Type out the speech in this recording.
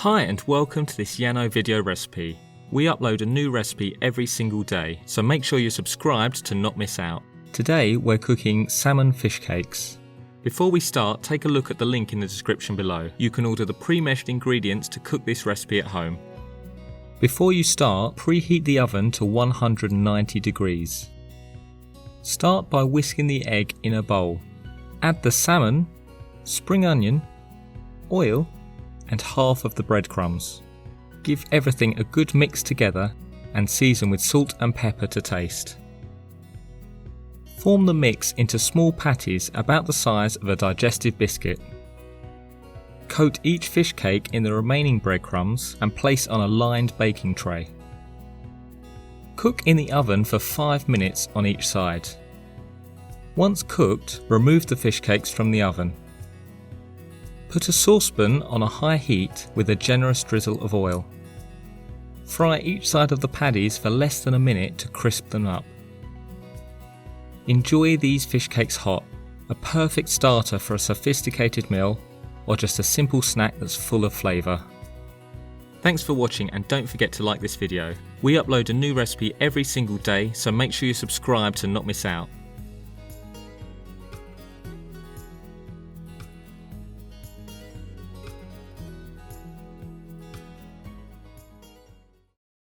Hi and welcome to this Yano video recipe. We upload a new recipe every single day, so make sure you're subscribed to not miss out. Today we're cooking salmon fish cakes. Before we start, take a look at the link in the description below. You can order the pre-measured ingredients to cook this recipe at home. Before you start, preheat the oven to 190 degrees. Start by whisking the egg in a bowl. Add the salmon, spring onion, oil and half of the breadcrumbs. Give everything a good mix together and season with salt and pepper to taste. Form the mix into small patties about the size of a digestive biscuit. Coat each fish cake in the remaining breadcrumbs and place on a lined baking tray. Cook in the oven for 5 minutes on each side. Once cooked, remove the fish cakes from the oven. Put a saucepan on a high heat with a generous drizzle of oil. Fry each side of the patties for less than a minute to crisp them up. Enjoy these fish cakes hot, a perfect starter for a sophisticated meal or just a simple snack that's full of flavour. Thanks for watching and don't forget to like this video. We upload a new recipe every single day, so make sure you subscribe to not miss out.